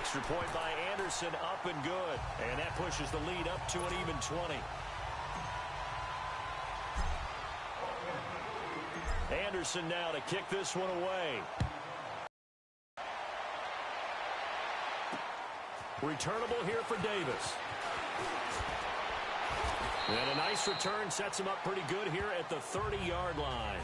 Extra point by Anderson, up and good. And that pushes the lead up to an even 20. Anderson now to kick this one away. Returnable here for Davis. And a nice return sets him up pretty good here at the 30-yard line.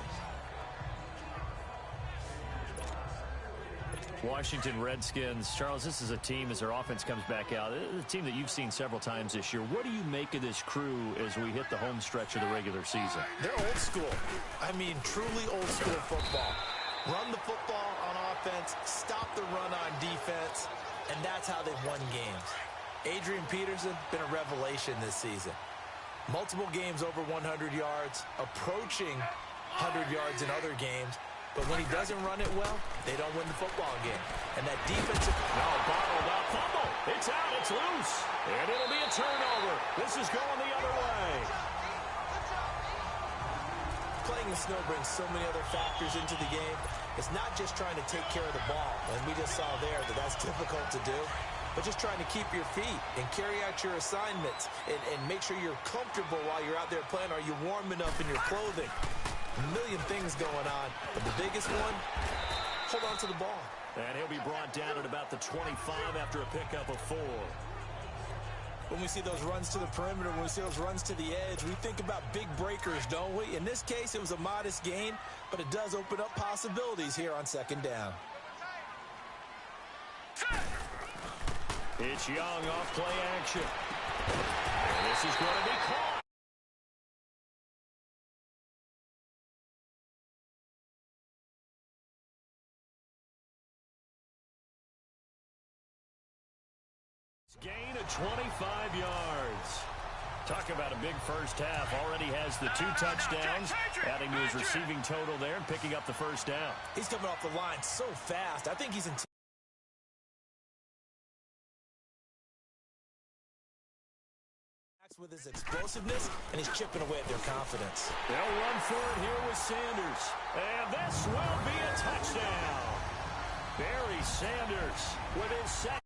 Washington Redskins. Charles, this is a team, as their offense comes back out, a team that you've seen several times this year. What do you make of this crew as we hit the home stretch of the regular season? They're old school. I mean, truly old school football. Run the football on offense, stop the run on defense, and that's how they've won games. Adrian Peterson, been a revelation this season. Multiple games over 100 yards, approaching 100 yards in other games. But when he doesn't run it well, they don't win the football game. And that defensive... No, bottled up. Fumble. It's out. It's loose. And it'll be a turnover. This is going the other way. Playing in snow brings so many other factors into the game. It's not just trying to take care of the ball. And we just saw there that that's difficult to do. But just trying to keep your feet and carry out your assignments and make sure you're comfortable while you're out there playing. Are you warm enough in your clothing? A million things going on, but the biggest one, hold on to the ball. And he'll be brought down at about the 25 after a pickup of 4. When we see those runs to the perimeter, when we see those runs to the edge, we think about big breakers, don't we? In this case, it was a modest gain, but it does open up possibilities here on second down. It's Young off play action. And this is going to be caught. Gain of 25 yards. Talk about a big first half. Already has the 2 touchdowns, adding to his receiving total there and picking up the first down. He's coming off the line so fast. I think he's in... with his explosiveness, and he's chipping away at their confidence. They'll run for it here with Sanders. And this will be a touchdown. Barry Sanders with his second.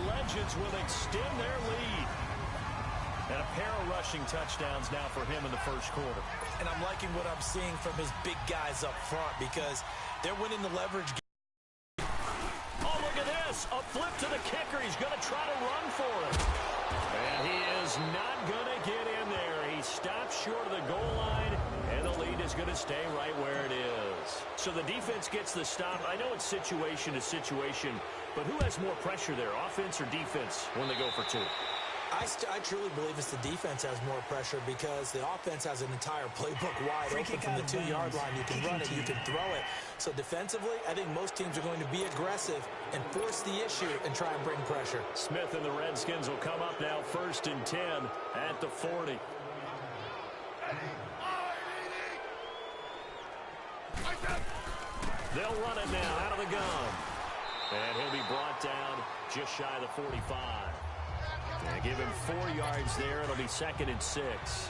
Legends will extend their lead. And a pair of rushing touchdowns now for him in the first quarter. And I'm liking what I'm seeing from his big guys up front because they're winning the leverage game. Oh, look at this. A flip to the kicker. He's going to try to run for it. And he is not going to get in there. He stops short of the goal line, and the lead is going to stay right where it is. So the defense gets the stop. I know it's situation to situation, but who has more pressure there, offense or defense, when they go for 2? I truly believe it's the defense has more pressure because the offense has an entire playbook wide open from the 2-yard line. You can run it, you can throw it. So defensively, I think most teams are going to be aggressive and force the issue and try and bring pressure. Smith and the Redskins will come up now 1st and 10 at the 40. They'll run it now out of the gun. And he'll be brought down just shy of the 45. And give him 4 yards there. It'll be 2nd and 6.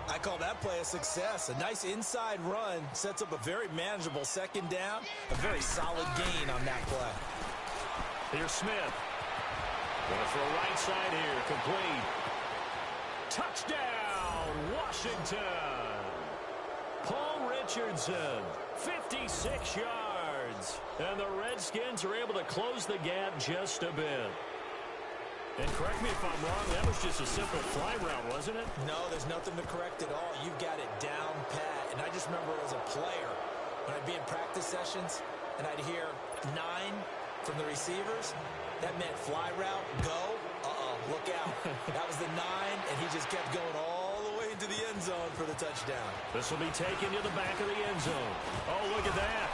I call that play a success. A nice inside run sets up a very manageable second down. A very solid gain on that play. Here's Smith. Going for a right side here. Complete. Touchdown, Washington. Paul Richardson, 56 yards. And the Redskins are able to close the gap just a bit. And correct me if I'm wrong, that was just a simple fly route, wasn't it? No, there's nothing to correct at all. You've got it down pat. And I just remember as a player, when I'd be in practice sessions and I'd hear 9 from the receivers, that meant fly route, go, look out. That was the 9, and he just kept going all the way into the end zone for the touchdown. This will be taken to the back of the end zone. Oh, look at that.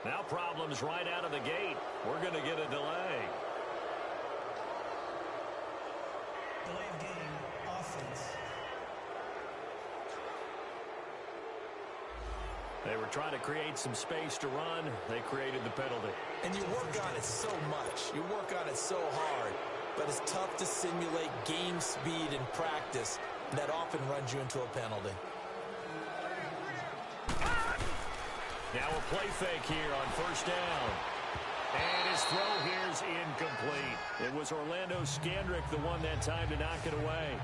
Now problems right out of the gate. We're going to get a delay. Delay of game, offense. They were trying to create some space to run. They created the penalty. And you work on it so much. You work on it so hard. But it's tough to simulate game speed in practice. That often runs you into a penalty. Now a play fake here on first down. And his throw here is incomplete. It was Orlando Scandrick the one that time to knock it away.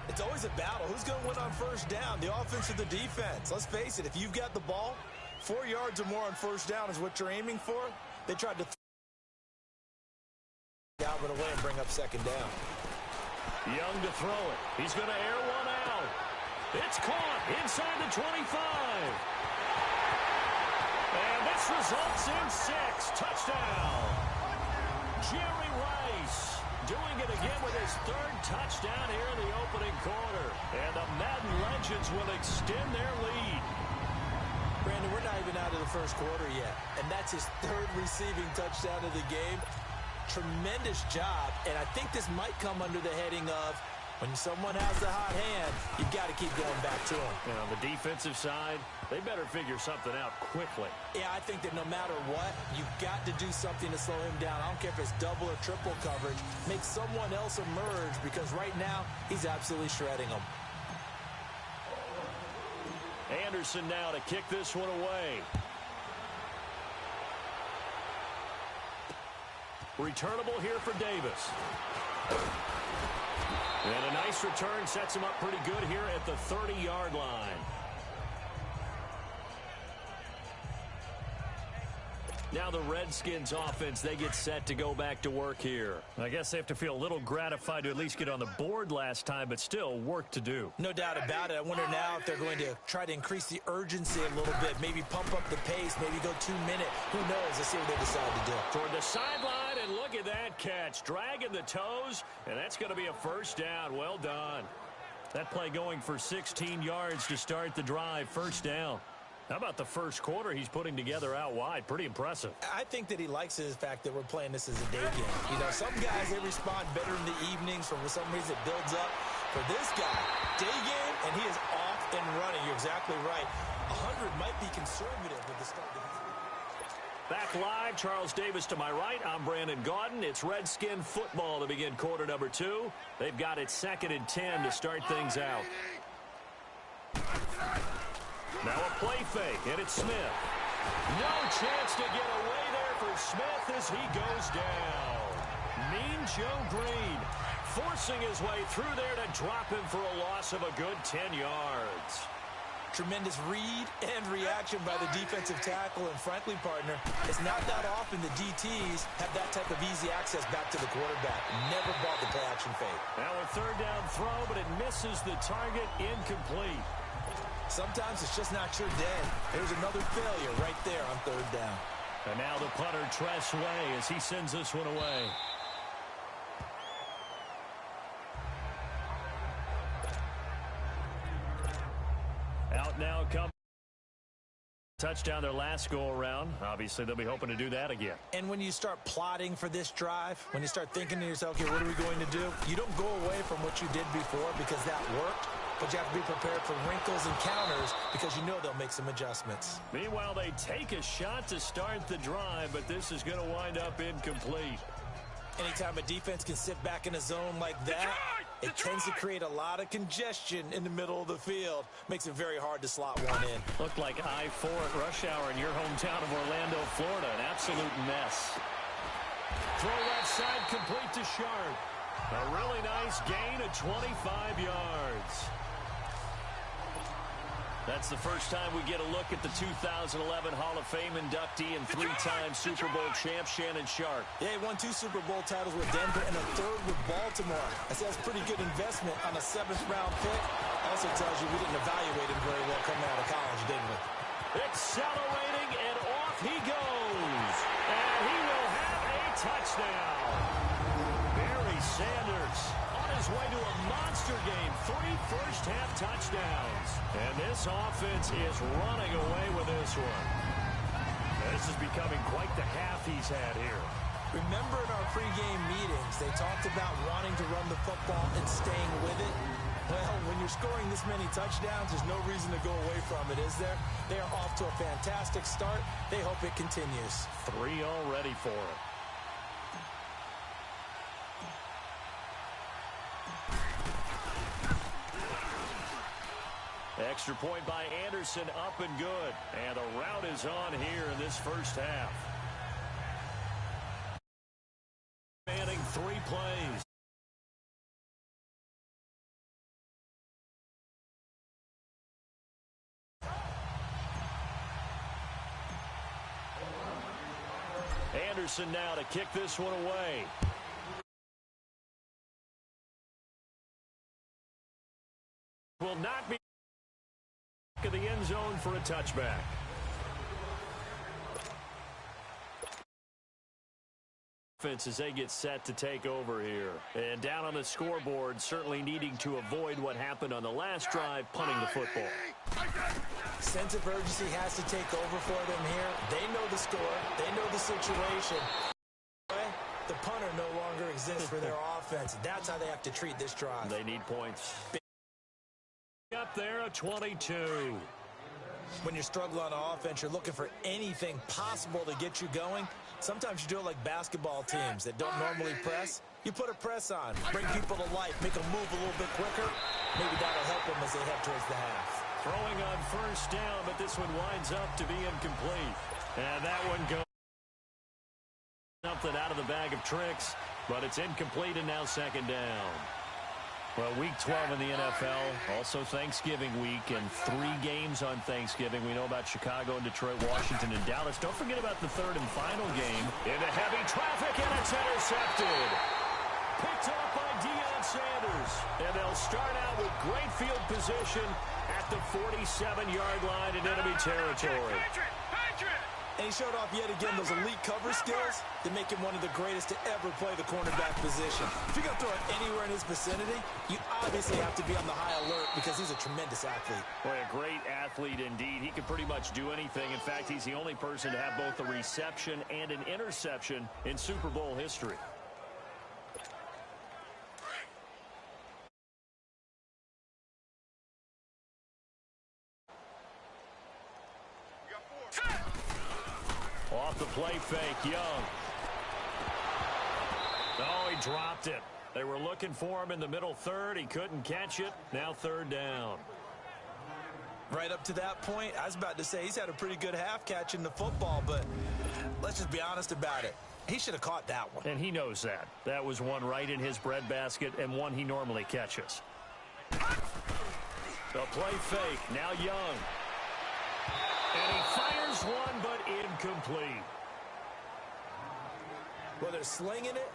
It's always a battle. Who's going to win on first down, the offense or the defense? Let's face it, if you've got the ball, 4 yards or more on first down is what you're aiming for. They tried to Alvin away and bring up second down. Young to throw it. He's going to air one out. It's caught inside the 25. And this results in 6. Touchdown. Jerry Rice doing it again with his 3rd touchdown here in the opening quarter. And the Madden Legends will extend their lead. Brandon, we're not even out of the first quarter yet. And that's his 3rd receiving touchdown of the game. Tremendous job. And I think this might come under the heading of when someone has the hot hand, you've got to keep going back to him. And on the defensive side, they better figure something out quickly. Yeah, I think that no matter what, you've got to do something to slow him down. I don't care if it's double or triple coverage. Make someone else emerge because right now he's absolutely shredding them. Anderson now to kick this one away. Returnable here for Davis. And a nice return sets him up pretty good here at the 30-yard line. Now the Redskins offense, they get set to go back to work here. I guess they have to feel a little gratified to at least get on the board last time, but still work to do. No doubt about it. I wonder now if they're going to try to increase the urgency a little bit, maybe pump up the pace, maybe go 2-minute. Who knows? Let's see what they decide to do. Toward the sideline, and look at that catch. Dragging the toes, and that's going to be a first down. Well done. That play going for 16 yards to start the drive. First down. How about the first quarter he's putting together out wide? Pretty impressive. I think that he likes the fact that we're playing this as a day game. You know, some guys, they respond better in the evenings. For some reason, it builds up. For this guy, day game, and he is off and running. You're exactly right. 100 might be conservative with the start. Back live, Charles Davis to my right. I'm Brandon Gaudin. It's Redskin football to begin quarter number 2. They've got it 2nd and 10 to start things out. Now a play fake, and it's Smith. No chance to get away there for Smith as he goes down. Mean Joe Green forcing his way through there to drop him for a loss of a good 10 yards. Tremendous read and reaction by the defensive tackle, and frankly, partner, it's not that often the DTs have that type of easy access back to the quarterback. Never bought the play-action fake. Now a 3rd down throw, but it misses the target, incomplete. Sometimes it's just not your day. There's another failure right there on 3rd down. And now the punter, Tress Way, as he sends this one away. Out now come touchdown their last go-around. Obviously, they'll be hoping to do that again. And when you start plotting for this drive, when you start thinking to yourself, okay, what are we going to do? You don't go away from what you did before because that worked. But you have to be prepared for wrinkles and counters because you know they'll make some adjustments. Meanwhile, they take a shot to start the drive, but this is going to wind up incomplete. Anytime a defense can sit back in a zone like that, it tends to create a lot of congestion in the middle of the field. Makes it very hard to slot one in. Looked like I-4 at rush hour in your hometown of Orlando, Florida. An absolute mess. Throw left side complete to Sharp. A really nice gain of 25 yards. That's the first time we get a look at the 2011 Hall of Fame inductee and 3-time Super Bowl champ Shannon Sharp. Yeah, he won 2 Super Bowl titles with Denver and a 3rd with Baltimore. I say that's pretty good investment on a 7th-round pick. Also tells you we didn't evaluate him very well coming out of college, didn't we? Accelerating, and off he goes. And he will have a touchdown. Barry Sanders on his way to a monster game. 3 first-half touchdowns. And this offense is running away with this one. This is becoming quite the half he's had here. Remember in our pregame meetings, they talked about wanting to run the football and staying with it. Well, when you're scoring this many touchdowns, there's no reason to go away from it, is there? They are off to a fantastic start. They hope it continues. 3 already for him. Extra point by Anderson, up and good. And the route is on here in this first half. Manning 3 plays. Anderson now to kick this one away. Will not be of the end zone for a touchback. As they get set to take over here. And down on the scoreboard, certainly needing to avoid what happened on the last drive, punting the football. Sense of urgency has to take over for them here. They know the score. They know the situation. The punter no longer exists for their offense. That's how they have to treat this drive. They need points. Up there, a 22. When you're struggling on offense, you're looking for anything possible to get you going. Sometimes you do it like basketball teams that don't normally press. You put a press on, bring people to life, make them move a little bit quicker. Maybe that'll help them as they head towards the half. Throwing on first down, but this one winds up to be incomplete. And that one goes something out of the bag of tricks, but it's incomplete and now second down. Well, week 12 in the NFL, also Thanksgiving week, and 3 games on Thanksgiving. We know about Chicago and Detroit, Washington, and Dallas. Don't forget about the third and final game. Into heavy traffic, and it's intercepted. Picked up by Deion Sanders. And they'll start out with great field position at the 47-yard line in enemy territory. And he showed off yet again those elite cover skills that make him one of the greatest to ever play the cornerback position. If you're going to throw it anywhere in his vicinity, you obviously have to be on the high alert because he's a tremendous athlete. Boy, a great athlete indeed. He can pretty much do anything. In fact, he's the only person to have both a reception and an interception in Super Bowl history. Off the play fake, Young. Oh, he dropped it. They were looking for him in the middle third. He couldn't catch it. Now third down. Right up to that point, I was about to say he's had a pretty good half catching the football, but let's just be honest about it. He should have caught that one. And he knows that. That was one right in his breadbasket and one he normally catches. The play fake. Now Young. And he fires one, but incomplete. Well, they're slinging it,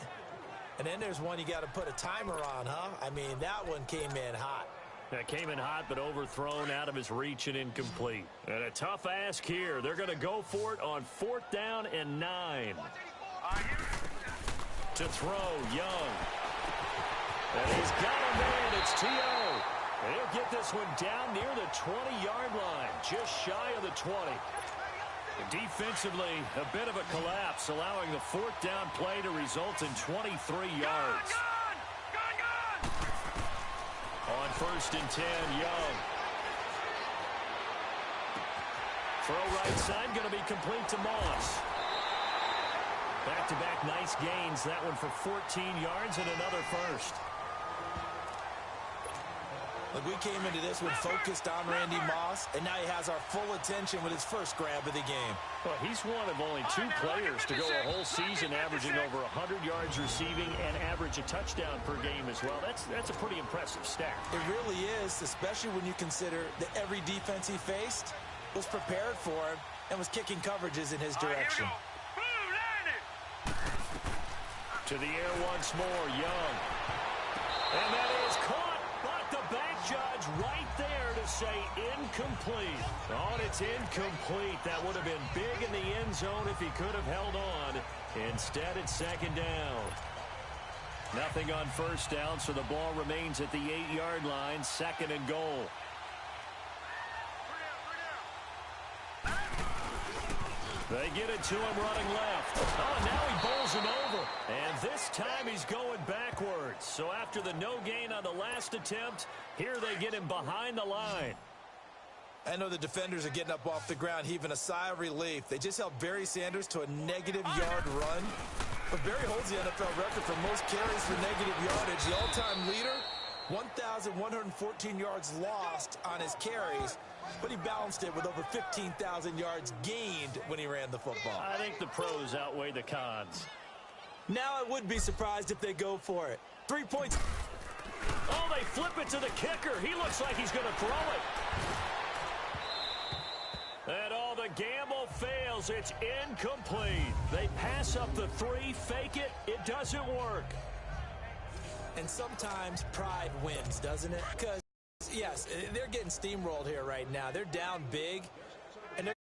and then there's one you got to put a timer on, huh? I mean, that one came in hot. That came in hot, but overthrown out of his reach and incomplete. And a tough ask here. They're going to go for it on 4th down and 9. To throw, Young. And he's got a man. It's T.O. And he'll get this one down near the 20-yard line, just shy of the 20. Defensively, a bit of a collapse, allowing the 4th down play to result in 23 yards. On 1st and 10, Young. Throw right side, going to be complete to Moss. Back-to-back nice gains. That one for 14 yards and another first. Look, we came into this one focused on Randy Moss, and now he has our full attention with his first grab of the game. Well, he's one of only 2 players to go a whole season averaging over 100 yards receiving and average a touchdown per game as well. That's a pretty impressive stat. It really is, especially when you consider that every defense he faced was prepared for him and was kicking coverages in his direction. To the air once more, Young. And that is caught. But the back judge right there to say incomplete. Oh, and it's incomplete. That would have been big in the end zone if he could have held on. Instead, it's second down. Nothing on first down, so the ball remains at the 8-yard line, 2nd and goal. They get it to him running left. Oh, now he bowls him over. And this time he's going backwards. So after the no gain on the last attempt, here they get him behind the line. I know the defenders are getting up off the ground, heaving a sigh of relief. They just held Barry Sanders to a -yard run. But Barry holds the NFL record for most carries for negative yardage. The all-time leader, 1,114 yards lost on his carries. But he balanced it with over 15,000 yards gained when he ran the football. I think the pros outweigh the cons. Now I would be surprised if they go for it. 3 points. Oh, they flip it to the kicker. He looks like he's going to throw it. And all the gamble fails. It's incomplete. They pass up the 3, fake it. It doesn't work. And sometimes pride wins, doesn't it? Because, yes, they're getting steamrolled here right now. They're down big. And they're...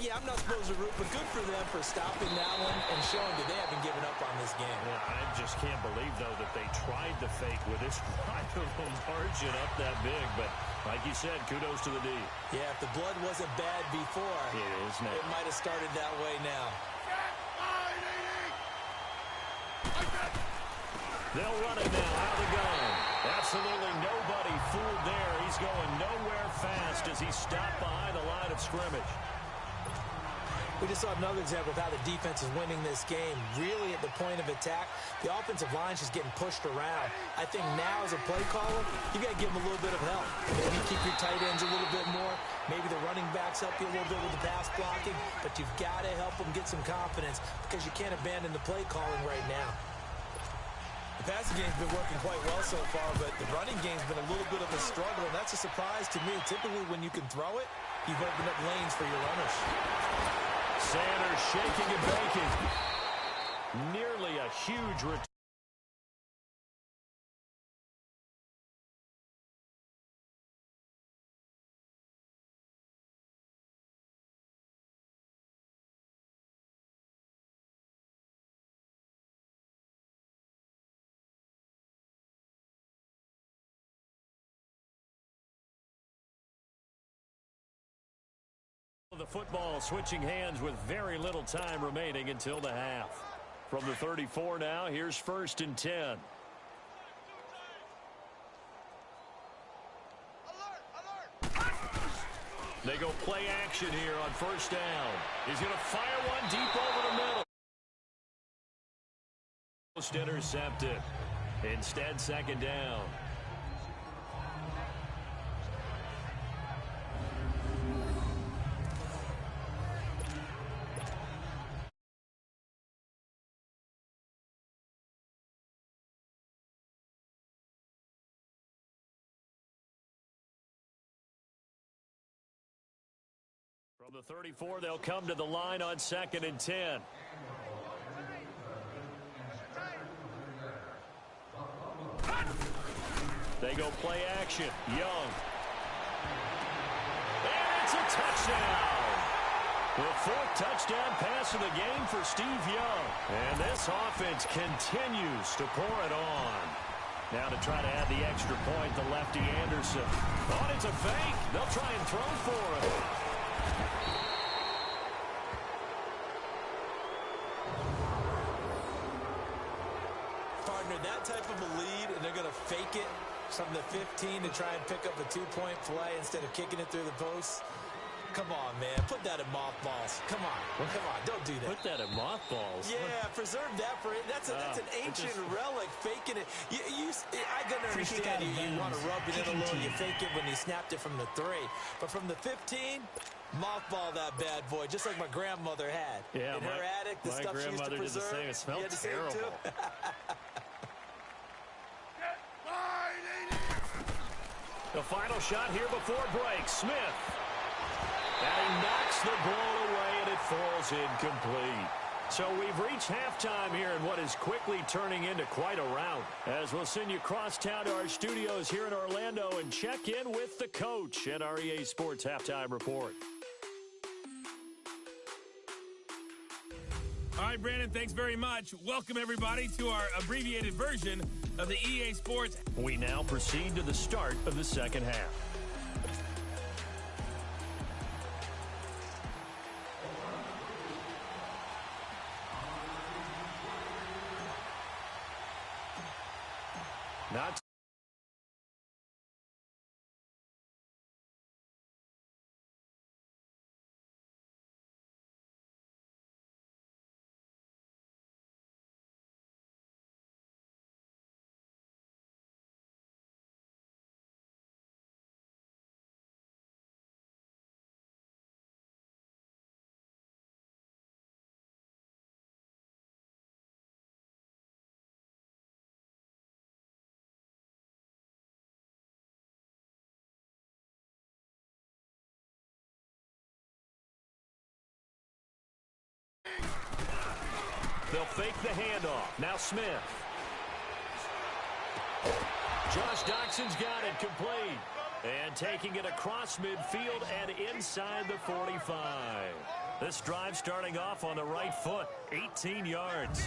yeah, I'm not supposed to root, but good for them for stopping that one and showing that they haven't given up on this game. Yeah, I just can't believe, though, that they tried the fake with this wide of a margin up that big. But like you said, kudos to the D. Yeah, if the blood wasn't bad before, it might have started that way now. They'll run it now out of the gun. Absolutely nobody fooled there. He's going nowhere fast as he's stopped behind the line of scrimmage. We just saw another example of how the defense is winning this game. Really at the point of attack, the offensive line is just getting pushed around. I think now as a play caller, you got to give them a little bit of help. Maybe keep your tight ends a little bit more. Maybe the running backs help you a little bit with the pass blocking. But you've got to help them get some confidence because you can't abandon the play calling right now. The passing game's been working quite well so far, but the running game's been a little bit of a struggle, and that's a surprise to me. Typically, when you can throw it, you've opened up lanes for your runners. Sanders shaking and baking. Nearly a huge return. The football switching hands with very little time remaining until the half. From the 34 now, here's 1st and 10. They go play action here on 1st down. He's going to fire one deep over the middle. Almost intercepted. Instead, 2nd down. From the 34, they'll come to the line on 2nd and 10. They go play action. Young. And it's a touchdown. The 4th touchdown pass of the game for Steve Young. And this offense continues to pour it on. Now to try to add the extra point, the lefty Anderson. Oh, it's a fake. They'll try and throw for it. That type of a lead, and they're going to fake it from the 15 to try and pick up a 2-point play instead of kicking it through the posts. Come on, man. Put that in mothballs. Come on. Come on. Don't do that. Put that in mothballs? Yeah, preserve that for it. That's an ancient relic, faking it. I can understand you want to rub it in a little. You fake it when you snapped it from the 3. But from the 15, mothball that bad boy, just like my grandmother had. Yeah, in her attic, the stuff she used to preserve. Did the same. It smelled terrible. The final shot here before break. Smith. And he knocks the ball away, and it falls incomplete. So we've reached halftime here in what is quickly turning into quite a rout. As we'll send you cross town to our studios here in Orlando and check in with the coach at our EA Sports Halftime Report. All right, Brandon, thanks very much. Welcome, everybody, to our abbreviated version of the EA Sports. We now proceed to the start of the second half. They'll fake the handoff. Now Smith. Josh Doxson's got it complete. And taking it across midfield and inside the 45. This drive starting off on the right foot. 18 yards.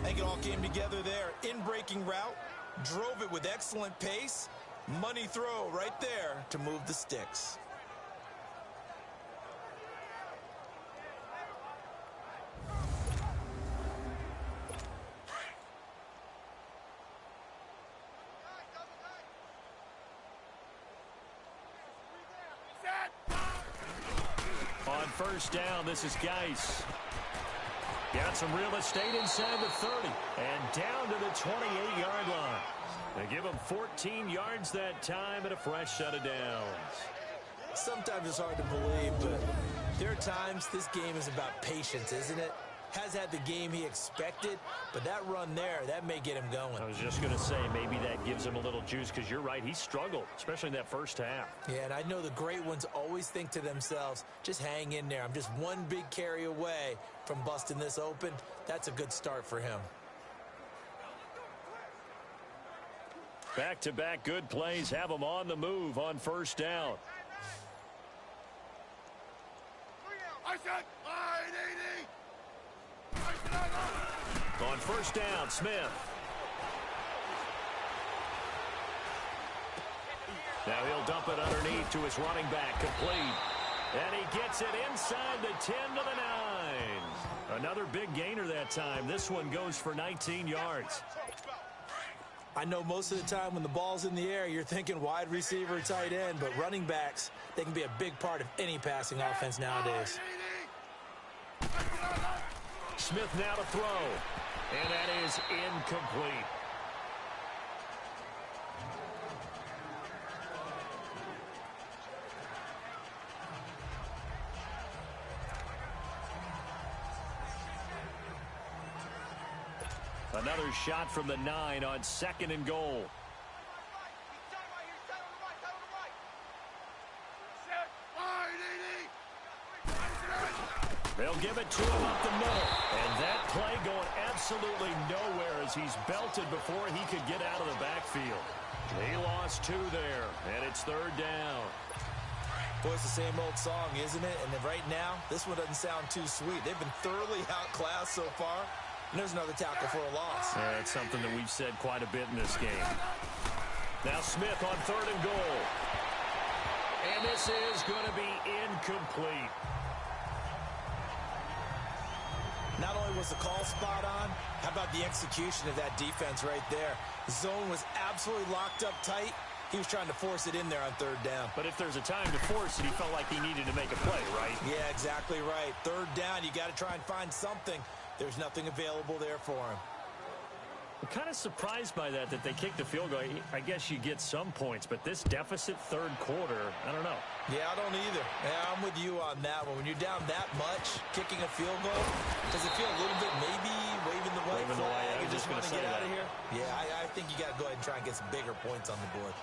I think it all came together there. In-breaking route. Drove it with excellent pace. Money throw right there to move the sticks. On first down, this is Geis. Got some real estate inside the 30 and down to the 28-yard line. They give him 14 yards that time and a fresh set of downs. Sometimes it's hard to believe, but there are times this game is about patience, isn't it? Has had the game he expected, but that run there, that may get him going. I was just going to say, maybe that gives him a little juice because you're right, he struggled, especially in that first half. Yeah, and I know the great ones always think to themselves, just hang in there. I'm just one big carry away from busting this open. That's a good start for him. Back-to-back good plays have him on the move on first down. I said 980. On first down, Smith. Now he'll dump it underneath to his running back, complete. And he gets it inside the 10 to the 9. Another big gainer that time. This one goes for 19 yards. I know most of the time when the ball's in the air, you're thinking wide receiver, tight end, but running backs, they can be a big part of any passing offense nowadays. Smith now to throw, and that is incomplete. Another shot from the 9 on 2nd and goal. They'll give it to him up the middle. And that play going absolutely nowhere as he's belted before he could get out of the backfield. He lost 2 there, and it's 3rd down. Boy, it's the same old song, isn't it? And then right now, this one doesn't sound too sweet. They've been thoroughly outclassed so far. And there's another tackle for a loss. That's something that we've said quite a bit in this game. Now Smith on 3rd and goal. And this is going to be incomplete. Not only was the call spot on, how about the execution of that defense right there? The zone was absolutely locked up tight. He was trying to force it in there on 3rd down. But if there's a time to force it, he felt like he needed to make a play, right? Yeah, exactly right. 3rd down, you got to try and find something. There's nothing available there for him. I'm kind of surprised by that they kicked the field goal. I guess you get some points, but this deficit 3rd quarter, I don't know. Yeah, I don't either. Yeah, I'm with you on that one. When you're down that much, kicking a field goal, does it feel a little bit maybe waving the white flag? You just want to get out of here? Yeah, I think you got to go ahead and try and get some bigger points on the board.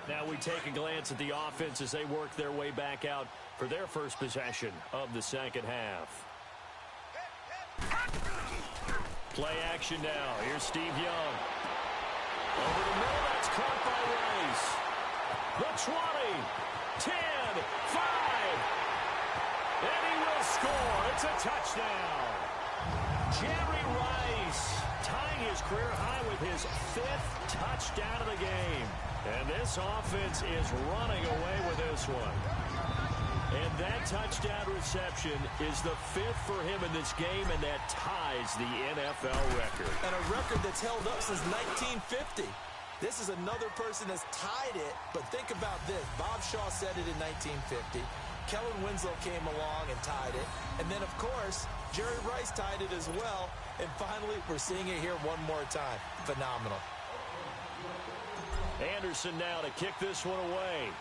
Now we take a glance at the offense as they work their way back out for their first possession of the 2nd half. Play action now. Here's Steve Young. Over the middle, that's caught by Rice. The 20, 10, 5. And he will score. It's a touchdown. Jerry Rice tying his career high with his 5th touchdown of the game. And this offense is running away with this one. And that touchdown reception is the 5th for him in this game, and that ties the NFL record. And a record that's held up since 1950. This is another person that's tied it, but think about this. Bob Shaw said it in 1950. Kellen Winslow came along and tied it. And then, of course, Jerry Rice tied it as well. And finally, we're seeing it here one more time. Phenomenal. Anderson now to kick this one away.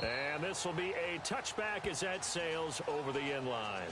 And this will be a touchback as that sails over the end line.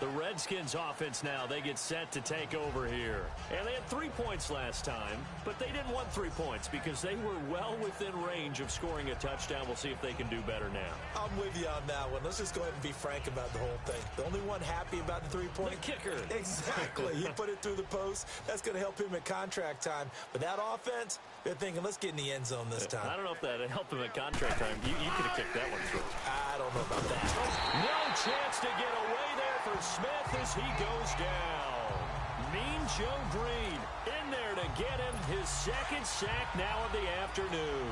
The Redskins offense now, they get set to take over here. And they had 3 points last time, but they didn't want 3 points because they were well within range of scoring a touchdown. We'll see if they can do better now. I'm with you on that one. Let's just go ahead and be frank about the whole thing. The only one happy about the 3-point? The kicker. Exactly. He put it through the post. That's going to help him at contract time. But that offense, they're thinking, let's get in the end zone this time. I don't know if that helped him at contract time. You could have kicked that one through. I don't know about that. No chance to get away there for Smith as he goes down. Mean Joe Green in there to get him his second sack now of the afternoon.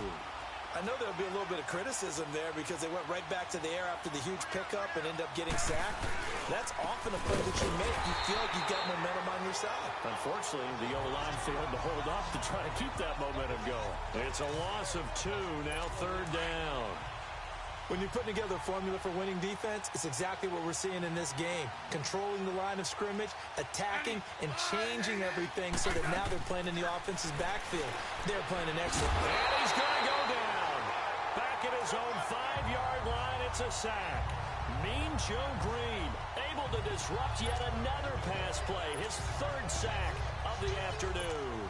I know there'll be a little bit of criticism there because they went right back to the air after the huge pickup and ended up getting sacked. That's often a play that you make. You feel like you've got momentum on your side. Unfortunately, the O-line failed to hold up to try to keep that momentum going. It's a loss of 2, now 3rd down. When you're putting together a formula for winning defense, it's exactly what we're seeing in this game. Controlling the line of scrimmage, attacking, and changing everything so that now they're playing in the offense's backfield. They're playing an excellent. And he's going to go down. Back at his own 5-yard line, it's a sack. Mean Joe Green able to disrupt yet another pass play. His 3rd sack of the afternoon.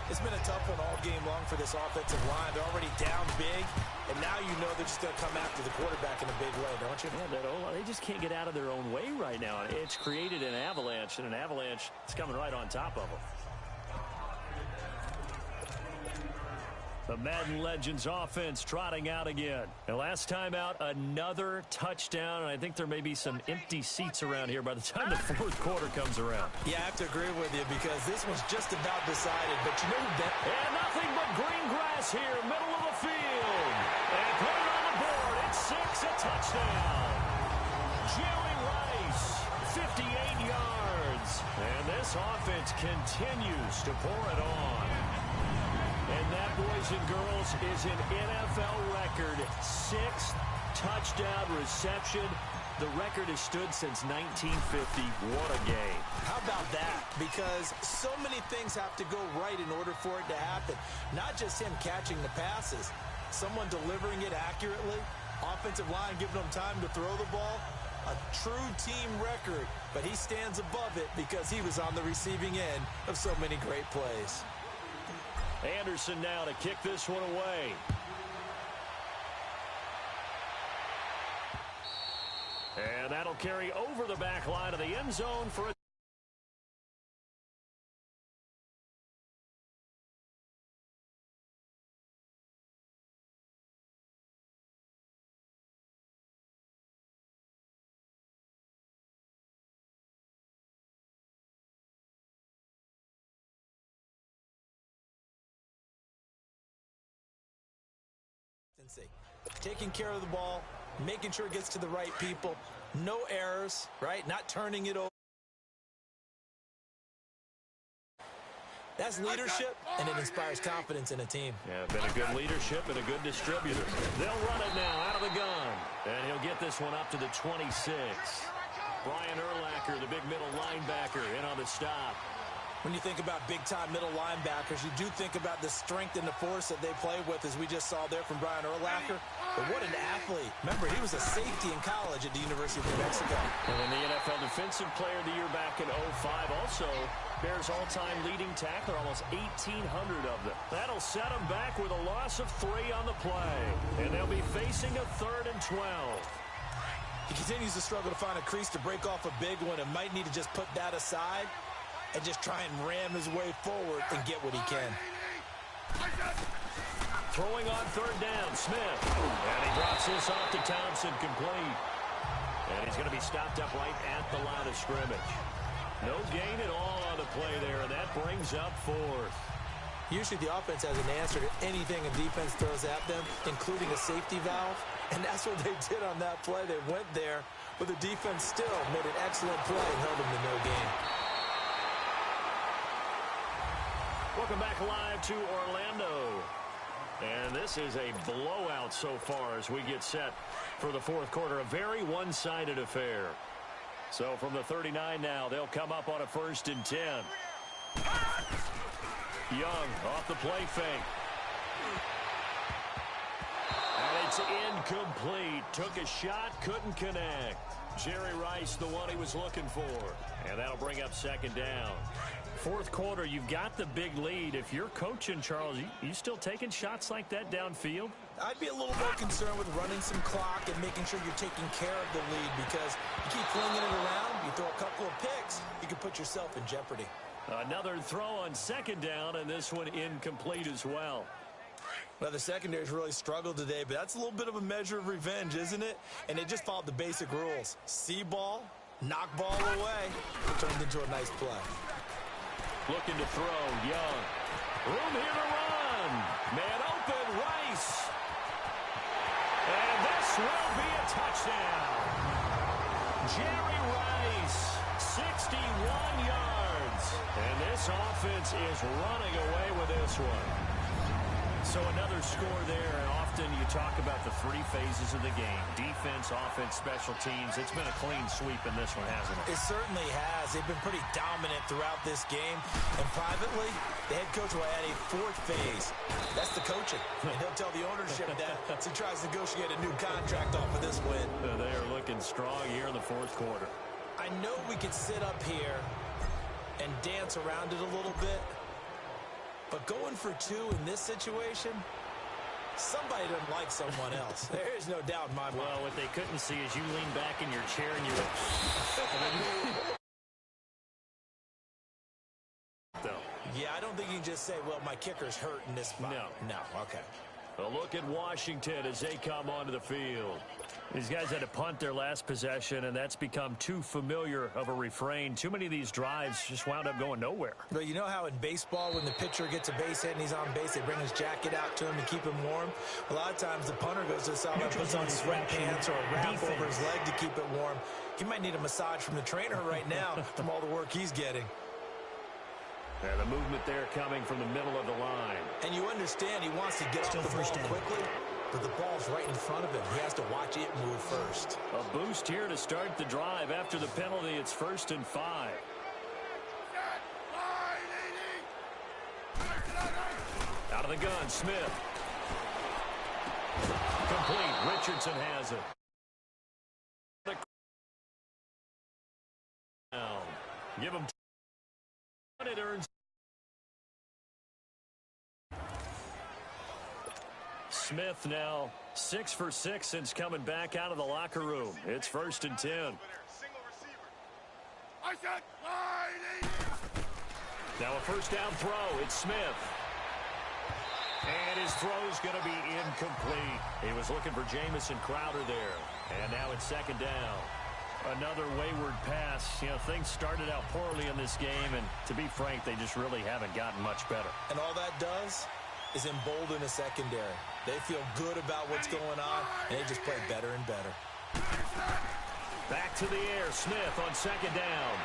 It's been a tough one all game long for this offensive line. They're already down big, and now you know they're just going to come after the quarterback in a big way, don't you? Yeah, they just can't get out of their own way right now. It's created an avalanche, and an avalanche is coming right on top of them. The Madden Legends offense trotting out again. And last time out, another touchdown, and I think there may be some empty seats around here by the time the 4th quarter comes around. Yeah, I have to agree with you because this one's just about decided. But you know who and nothing but green grass here, middle of the field. And put it on the board. It's 6, a touchdown. Jerry Rice, 58 yards. And this offense continues to pour it on. And that, boys and girls, is an NFL record 6th touchdown reception. The record has stood since 1950. What a game. How about that? Because so many things have to go right in order for it to happen. Not just him catching the passes, someone delivering it accurately, offensive line giving them time to throw the ball. A true team record, but he stands above it because he was on the receiving end of so many great plays. Anderson now to kick this one away. And that'll carry over the back line of the end zone for a taking care of the ball, making sure it gets to the right people, no errors, right? Not turning it over. That's leadership, and it inspires confidence in a team. Yeah, been a good leadership and a good distributor. They'll run it now out of the gun, and he'll get this one up to the 26. Brian Urlacher, the big middle linebacker, in on the stop. When you think about big-time middle linebackers, you do think about the strength and the force that they play with, as we just saw there from Brian Urlacher. But what an athlete. Remember, he was a safety in college at the University of New Mexico. And then the NFL Defensive Player of the Year back in 2005. Also, Bears all-time leading tackler, almost 1,800 of them. That'll set them back with a loss of 3 on the play. And they'll be facing a 3rd and 12. He continues to struggle to find a crease to break off a big one and might need to just put that aside and just try and ram his way forward and get what he can. Throwing on 3rd down, Smith. And he drops this off to Thompson, complete. And he's going to be stopped up right at the line of scrimmage. No gain at all on the play there, and that brings up 4th. Usually the offense has an answer to anything a defense throws at them, including a safety valve. And that's what they did on that play. They went there, but the defense still made an excellent play and held them to no gain. Welcome back live to Orlando. And this is a blowout so far as we get set for the 4th quarter. A very one-sided affair. So from the 39 now, they'll come up on a 1st and 10. Young off the play fake. And he It's incomplete. Took a shot, couldn't connect. Jerry Rice, the one he was looking for. And that'll bring up second down. Fourth quarter, you've got the big lead. If you're coaching, Charles, you still taking shots like that downfield? I'd be a little more concerned with running some clock and making sure you're taking care of the lead, because you keep flinging it around, you throw a couple of picks, you can put yourself in jeopardy. Another throw on second down, and this one incomplete as well. Well, the secondary's really struggled today, but that's a little bit of a measure of revenge, isn't it? And they just followed the basic rules. See ball, knock ball away. It turned into a nice play. Looking to throw, Young. Room here to run. Man open, Rice. And this will be a touchdown. Jerry Rice, 61 yards. And this offense is running away with this one. So another score there, and often you talk about the three phases of the game. Defense, offense, special teams. It's been a clean sweep in this one, hasn't it? It certainly has. They've been pretty dominant throughout this game. And privately, the head coach will add a fourth phase. That's the coaching. And he'll tell the ownership that as he tries to negotiate a new contract off of this win. They are looking strong here in the fourth quarter. I know we could sit up here and dance around it a little bit, but going for two in this situation, somebody doesn't like someone else. There is no doubt in my mind. Well, what they couldn't see is you lean back in your chair and you went... Yeah, I don't think you can just say, well, my kicker's hurt in this spot. No, okay. A look at Washington as they come onto the field. These guys had to punt their last possession, and that's become too familiar of a refrain. Too many of these drives just wound up going nowhere. But you know how in baseball, when the pitcher gets a base hit and he's on base, they bring his jacket out to him to keep him warm? A lot of times the punter goes to the sideline, puts on sweatpants or a wrap over his leg to keep it warm. He might need a massage from the trainer right now from all the work he's getting. And the movement there coming from the middle of the line. And you understand he wants to get off the ball quickly, but the ball's right in front of him. He has to watch it move first. A boost here to start the drive. After the penalty, it's 1st and 5. Out of the gun, Smith. Complete. Richardson has it. Give him it earns. Smith now 6 for 6 since coming back out of the locker room. It's 1st and 10. I said 180. Now a first down throw. It's Smith. And his throw's going to be incomplete. He was looking for Jamison Crowder there. And now it's 2nd down. Another wayward pass. You know, things started out poorly in this game, and to be frank, they just really haven't gotten much better. And all that does is embolden the secondary. They feel good about what's going on, and they just play better and better. Back to the air. Smith on 2nd down.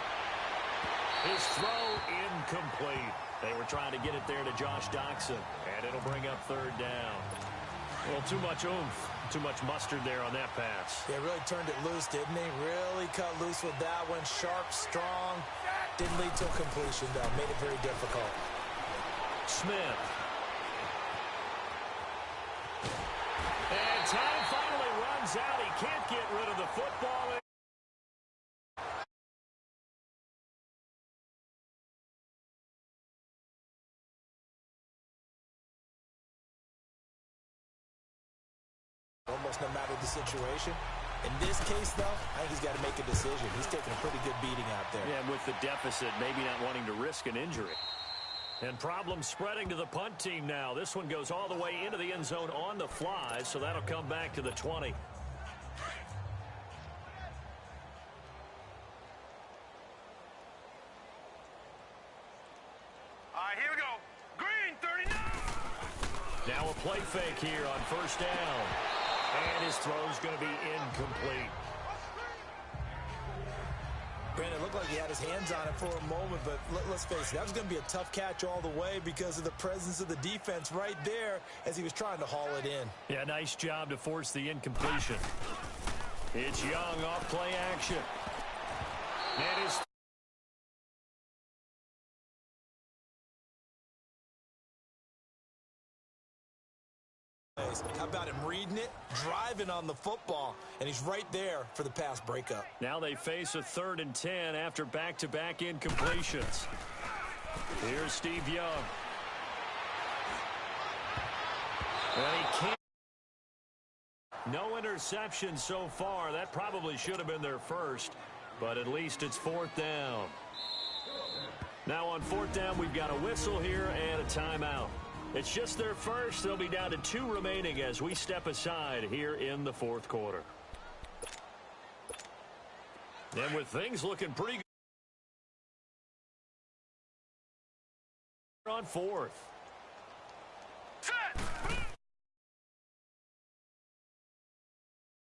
His throw incomplete. They were trying to get it there to Josh Doxson, and it'll bring up 3rd down. Well, too much oomph, too much mustard there on that pass. Yeah, really turned it loose, didn't he? Really cut loose with that one. Sharp, strong. Didn't lead to a completion, though. Made it very difficult. Smith. And time finally runs out. He can't get rid of the football. Almost no matter the situation. In this case, though, I think he's got to make a decision. He's taking a pretty good beating out there. Yeah, with the deficit, maybe not wanting to risk an injury. And problems spreading to the punt team now. This one goes all the way into the end zone on the fly, so that'll come back to the 20. All right, here we go. Green, 39. Now a play fake here on 1st down. And his throw's going to be incomplete. Brandon, it looked like he had his hands on it for a moment, but let's face it, that was going to be a tough catch all the way because of the presence of the defense right there as he was trying to haul it in. Yeah, nice job to force the incompletion. It's Young off play action. And his plays. How about him reading it, driving on the football, and he's right there for the pass breakup. Now they face a 3rd and 10 after back-to-back incompletions. Here's Steve Young. And he can't. No interception so far. That probably should have been their first, but at least it's 4th down. Now on 4th down, we've got a whistle here and a timeout. It's just their first. They'll be down to 2 remaining as we step aside here in the 4th quarter. And with things looking pretty good on 4th.